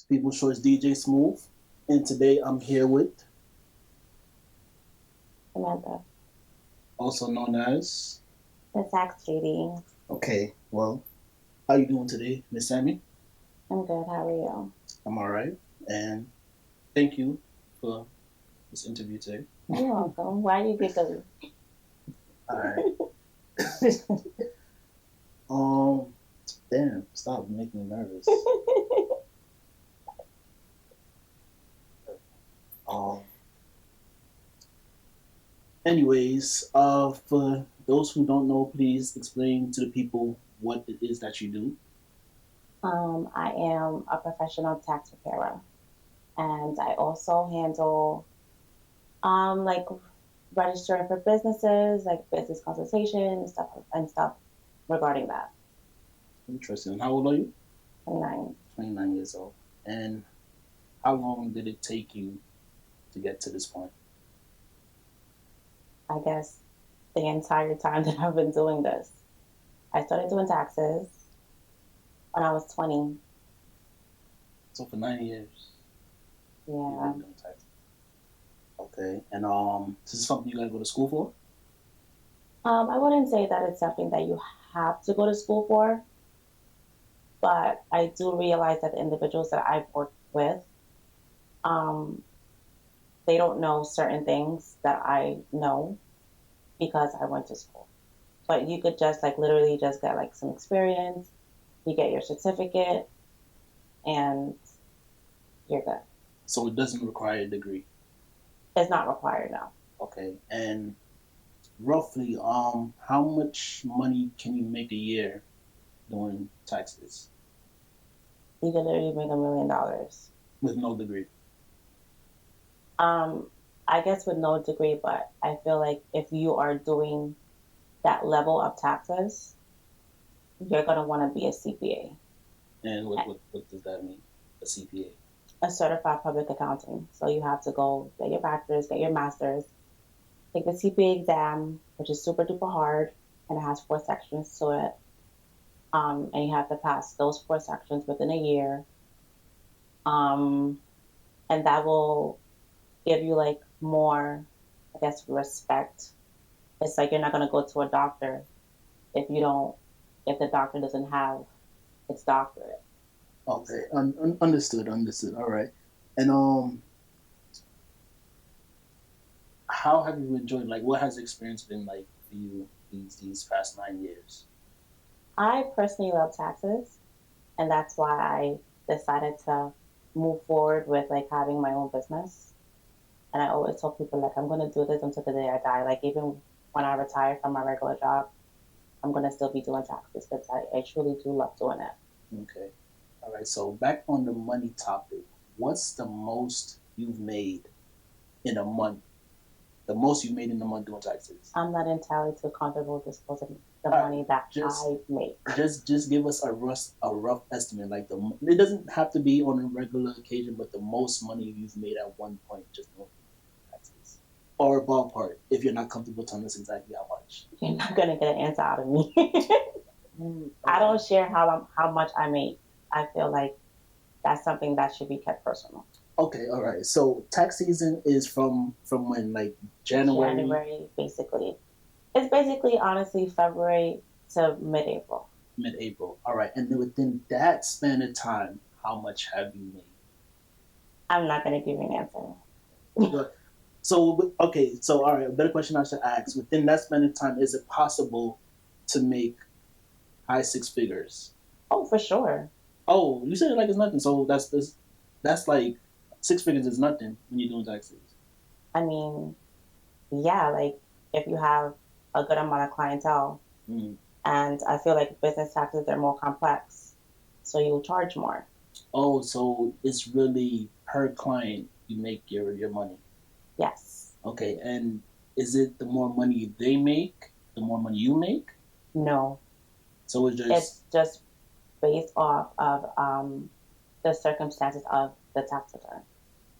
People's Choice DJ Smooth, and today I'm here with, Samantha. also known as. The tax Judy. Okay, well, how you doing today, Miss Sammy? I'm good. How are you? I'm all right, and thank you for this interview today. You're welcome. Why are you giggling? All right. um, damn, stop making me nervous. Um, for those who don't know, please explain to the people what it is that you do. I am a professional tax preparer, and I also handle like registering for businesses, like business consultation and stuff regarding that. Interesting. How old are you? 29. 29 years old. And how long did it take you to get to this point? I guess the entire time that I've been doing this. I started doing taxes when I was 20. So for 9 years, you've Yeah. been doing taxes. Okay. And this is something you gotta go to school for? I wouldn't say that it's something that you have to go to school for, but I do realize that the individuals that I've worked with, um, they don't know certain things that I know because I went to school. But you could just like literally just get like some experience, you get your certificate, and you're good. So it doesn't require a degree. It's not required now. Okay. And roughly, how much money can you make a year doing taxes You could literally make $1 million. with no degree? Um, I guess with no degree, but I feel like if you are doing that level of taxes, you're going to want to be a CPA, And what does that mean? A CPA? a certified public accounting. So you have to go get your bachelor's, get your master's, take the CPA exam, which is super duper hard, and it has four sections to it. And you have to pass those four sections within a year. Um, and that will give you like more, I guess, respect. It's like you're not going to go to a doctor if you don't, if the doctor doesn't have its doctorate. Okay. Understood. Understood. All right. And how have you enjoyed? Like, what has the experience been like for you these past 9 years? I personally love taxes, and that's why I decided to move forward with like having my own business. And I always tell people like I'm gonna do this until the day I die. Like even when I retire from my regular job, I'm gonna still be doing taxes because I truly do love doing it. Okay. All right. So back on the money topic, what's the most you've made in a month? The most you've made in a month doing taxes? I'm not entirely too comfortable disclosing the All right. money that Just I make. just give us a rough estimate. Like it doesn't have to be on a regular occasion, but the most money you've made at one point just doing taxes, or a ballpark if you're not comfortable telling us exactly how much. You're not gonna get an answer out of me. I Okay. don't share how much I make. I feel like that's something that should be kept personal. Okay, all right. So tax season is from when, like January, January, basically. It's basically, honestly, February to mid April. mid-April. All right, and then within that span of time, how much have you made? I'm not going to give you an answer. Good. So okay, so all right. A better question I should ask: within that span of time, is it possible to make high six figures? Oh, for sure. Oh, you said it like it's nothing. So that's like six figures is nothing when you're doing taxes. I mean, yeah, like if you have a good amount of clientele, Mm. and I feel like business taxes are more complex, so you'll charge more. Oh, so it's really per client you make your money. Yes. Okay, and is it the more money they make, the more money you make? No. So it's It's just just based off of the circumstances of the tax return.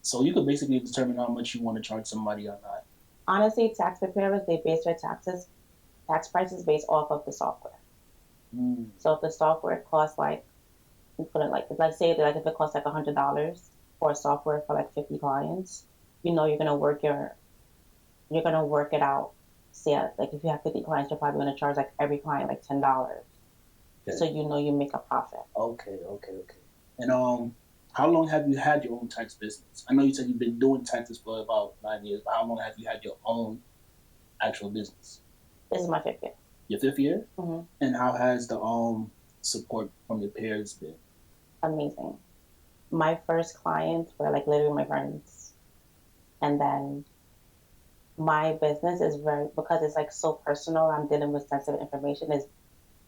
so you could basically determine how much you want to charge somebody or not. Honestly, tax preparers, they base their tax prices based off of the software. Mm. So if the software costs like you put it like say that like if it costs like $100 for a software for like 50 clients, you know you're gonna work it out. Say like if you have 50 clients, you're probably gonna charge like every client like $10. Okay. So you know you make a profit. Okay. And how long have you had your own tax business? I know you said you've been doing taxes for about 9 years, but how long have you had your own actual business? This is my fifth year. Your fifth year? Mm-hmm. And how has the support from your peers been? Amazing. My first clients were like literally my friends, and then my business is very because it's like so personal. I'm dealing with sensitive information. Is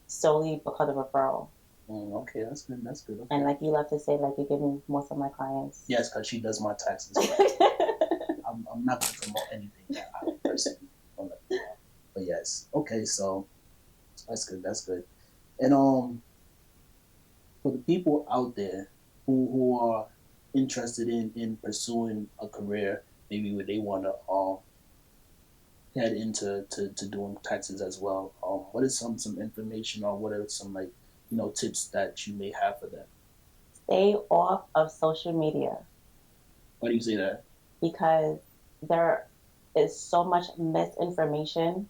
solely because of referral. Okay, that's good. That's good. Okay. And like you love to say, like you give me most of my clients. Yes, because she does my taxes. I'm not going to promote anything that I personally don't like to do. But yes, okay, so that's good. That's good. And for the people out there who are interested in pursuing a career, maybe where they want to head into to doing taxes as well, what is some information or what are some like tips that you may have for them? Stay off of social media. Why do you say that? Because there is so much misinformation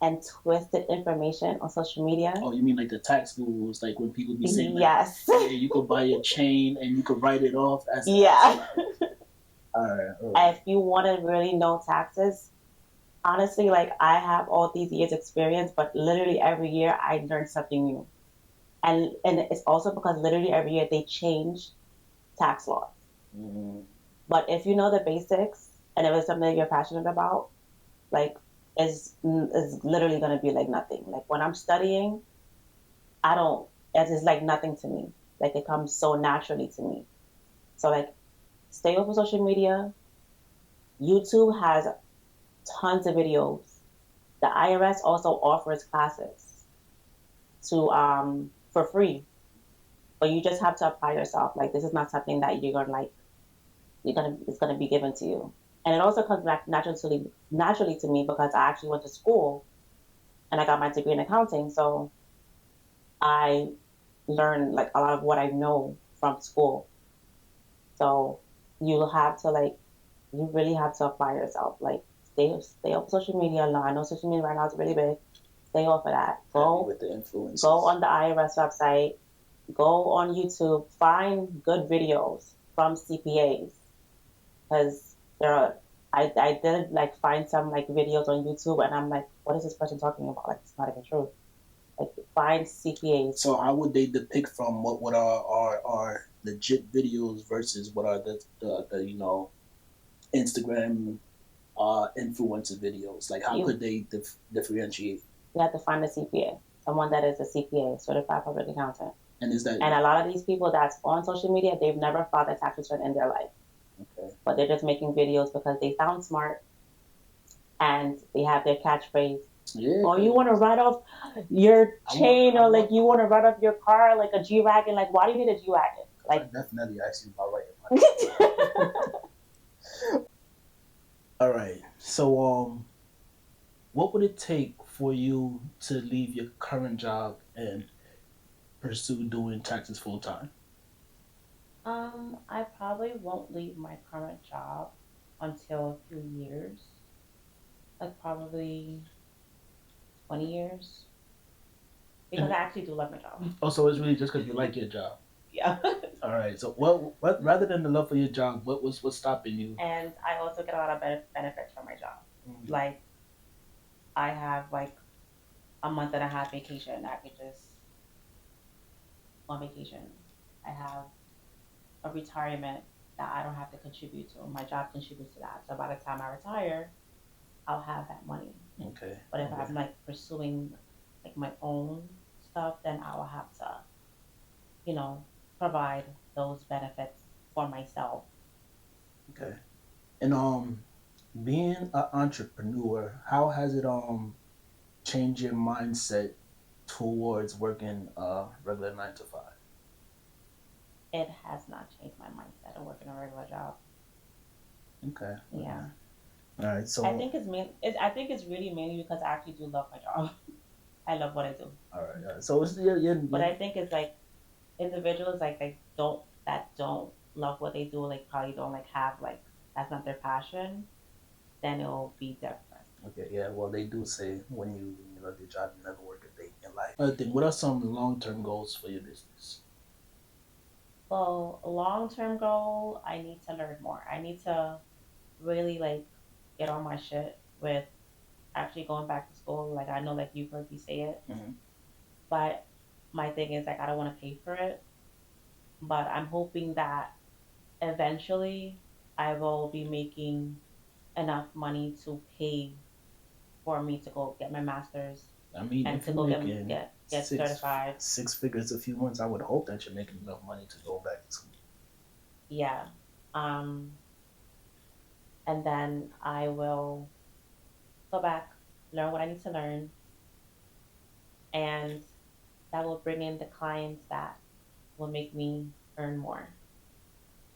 and twisted information on social media. Oh, you mean like the tax gurus, like when people be saying, like, yes, yeah, you could buy a chain and you could write it off. Yeah. All right. If you want to really know taxes, honestly, like I have all these years experience, but literally every year I learn something new. And it's also because literally every year they change tax laws. Mm-hmm. But if you know the basics and if it's something that you're passionate about, like is literally gonna be like nothing. Like when I'm studying, I don't. It's like nothing to me. Like it comes so naturally to me. So like, stay off of social media. YouTube has tons of videos. The IRS also offers classes to for free, but you just have to apply yourself. Like this is not something that you're gonna it's gonna be given to you. And it also comes back naturally to me because I actually went to school and I got my degree in accounting. So I learned like a lot of what I know from school. So you have to like you really have to apply yourself. Like stay off social media. No, I know social media right now is really big. Stay off of that. Go with the influencers. Go on the IRS website. Go on YouTube. Find good videos from CPAs because there are. I did like find some like videos on YouTube and I'm like, what is this person talking about? Like it's not even true. Like find CPAs. So how would they depict from what are legit videos versus what are the Instagram influencer videos? Like how could they differentiate? You have to find a CPA, someone that is a CPA, certified public accountant. And is that and a lot of these people that's on social media, they've never filed a tax return in their life. Okay. But they're just making videos because they sound smart and they have their catchphrase. Yeah. Or you want to write off your chain, or like you want to write off your car, like a G-Wagon. Like, why do you need a G-Wagon? Like, I definitely asked you about writing. All right. So, what would it take for you to leave your current job and pursue doing taxes full time? I probably won't leave my current job until a few years, like probably 20 years, because I actually do love my job. Oh, so it's really just because you like your job? Yeah. All right. So, what rather than the love for your job, what's stopping you? And I also get a lot of benefits from my job. Mm-hmm. Like, I have like a month and a half vacation. I could just on vacation. I have a retirement that I don't have to contribute to. My job contributes to that. So by the time I retire, I'll have that money. Okay. But if I'm like pursuing like my own stuff, then I will have to, provide those benefits for myself. Okay. And being an entrepreneur, how has it changed your mindset towards working regular 9 to 5? It has not changed my mindset of working a regular job. Okay. Yeah. All right. So I think it's really mainly because I actually do love my job. I love what I do. All right. So it's yeah. But I think it's individuals like don't love what they do, like probably don't like have like that's not their passion, then it'll be different. Okay, yeah. Well, they do say when you love your job, you never work a day in your life. Other thing, what are some long term goals for your business? Well, a long term goal, I need to learn more. I need to really like get on my shit with actually going back to school. Like I know like you've heard me say it, Mm-hmm. but my thing is like I don't want to pay for it. But I'm hoping that eventually I will be making enough money to pay for me to go get my master's I mean, and if to you're go making get six certified. six figures a few months, I would hope that you're making enough money to go back to school. Yeah. Um, and then I will go back, learn what I need to learn, and that will bring in the clients that will make me earn more,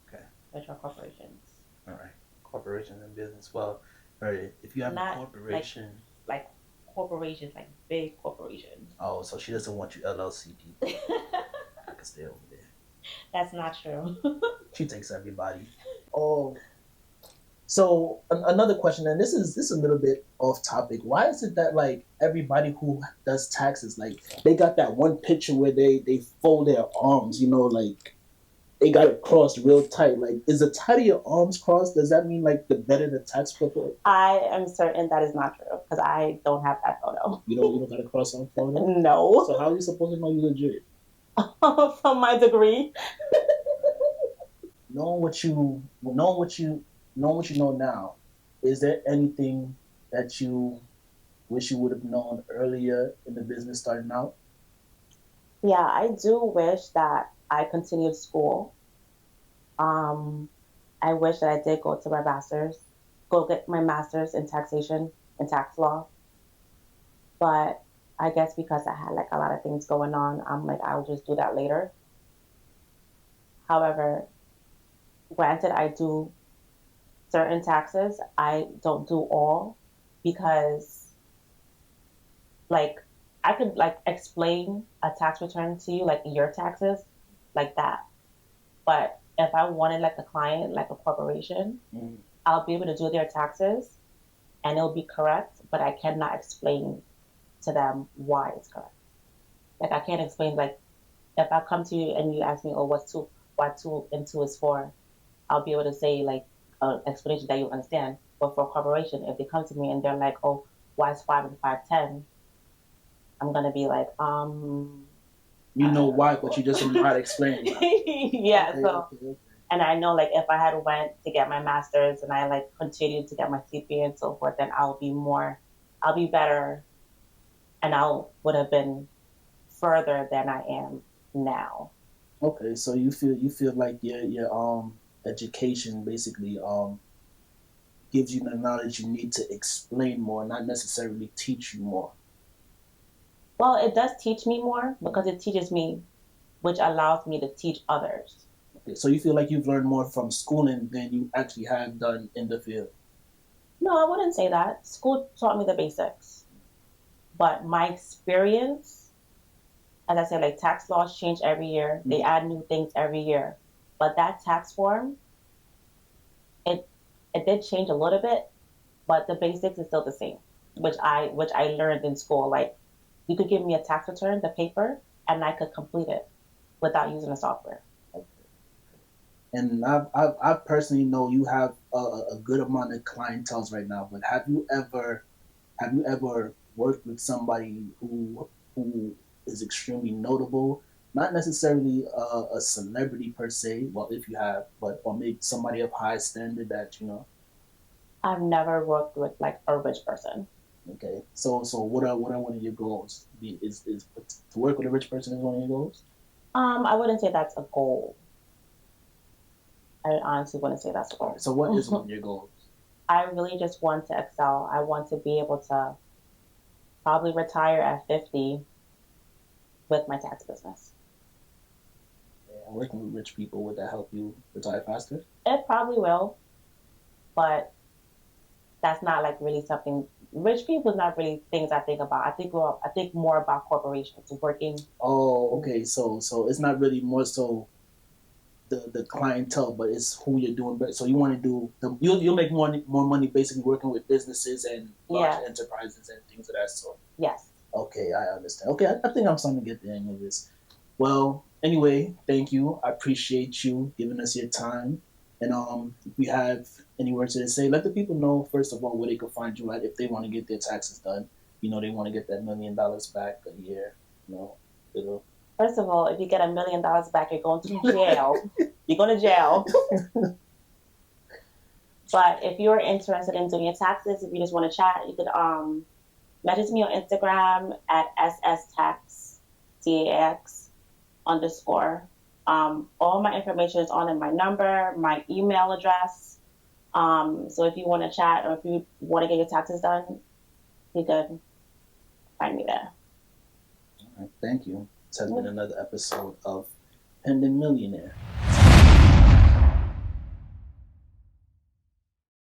Okay, which are corporations. all right. Corporations and business. Well, all right. If you have a Not like corporation, like corporations, like big corporations. oh, so she doesn't want you LLC people. I can stay over there. That's not true. She takes everybody. Oh, so another question, and this is a little bit off topic. Why is it that like everybody who does taxes, like they got that one picture where they fold their arms, like they got it crossed real tight. Like, is the tighter your arms crossed, does that mean like the better the tax preparer? I am certain that is not true because I don't have that photo. You don't got a cross arm photo. No. So how are you supposed to know you legit? From my degree. Knowing what you know now, is there anything that you wish you would have known earlier in the business starting out? Yeah, I do wish that I continued school. Um, I wish that I did go to my master's, go get my master's in taxation and tax law. But I guess because I had like a lot of things going on, I'm like, I'll just do that later. However, granted, I do certain taxes. I don't do all because like I could like explain a tax return to you, like your taxes, like that. But if I wanted like a client, like a corporation, Mm. I'll be able to do their taxes and it'll be correct, but I cannot explain to them why it's correct. Like I can't explain like if I come to you and you ask me, oh, what's two, what two and two is for, I'll be able to say like an explanation that you understand. But for a corporation, if they come to me and they're like, oh, why is five and five ten? I'm gonna be like, You know why, but you just don't know how to explain it. yeah. Okay, So, okay, okay. and I know like if I had went to get my master's and I like continued to get my CPA and so forth, then I'll be better, and I would have been further than I am now. Okay, so you feel like your education basically gives you the knowledge you need to explain more, not necessarily teach you more. Well, it does teach me more because it teaches me, which allows me to teach others. Okay, so you feel like you've learned more from schooling than you actually have done in the field. No, I wouldn't say that. School taught me the basics, but my experience, as I said, like tax laws change every year. They Mm. add new things every year. But that tax form, it it did change a little bit, but the basics is still the same, which I learned in school. Like you could give me a tax return, the paper, and I could complete it without using the software. And I personally know you have a good amount of clientels right now. But have you ever worked with somebody who is extremely notable? Not necessarily a celebrity per se. Well, if you have, but or maybe somebody of high standard that you know. I've never worked with like a rich person. Okay, so what are one of your goals? Is to work with a rich person is one of your goals? I wouldn't say that's a goal. I honestly wouldn't say that's a All right. goal. So what is one of your goals? I really just want to excel. I want to be able to probably retire at 50 with my tax business. Yeah, working with rich people, would that help you retire faster? It probably will, but that's not like really something rich people is not really things I think about. I think more about corporations working. Oh, okay. So it's not really more so the clientele, but it's who you're doing. But so you want to do the you'll make more money basically working with businesses and large Yeah. enterprises and things of that sort. Yes. Okay, I understand. Okay, I think I'm starting to get the hang of this. Well, anyway, thank you. I appreciate you giving us your time. And if we have any words to say, let the people know first of all where they can find you at if they want to get their taxes done. You know, they want to get that $1 million back a year. You know, it'll. First of all, if you get $1 million back, you're going to jail. You're going to jail. But if you're interested in doing your taxes, if you just want to chat, you could message me on Instagram at SSTax _. All my information is on in my number, my email address. So if you want to chat or if you want to get your taxes done, you could find me there. All right, thank you. This has been another episode of Pending Millionaire.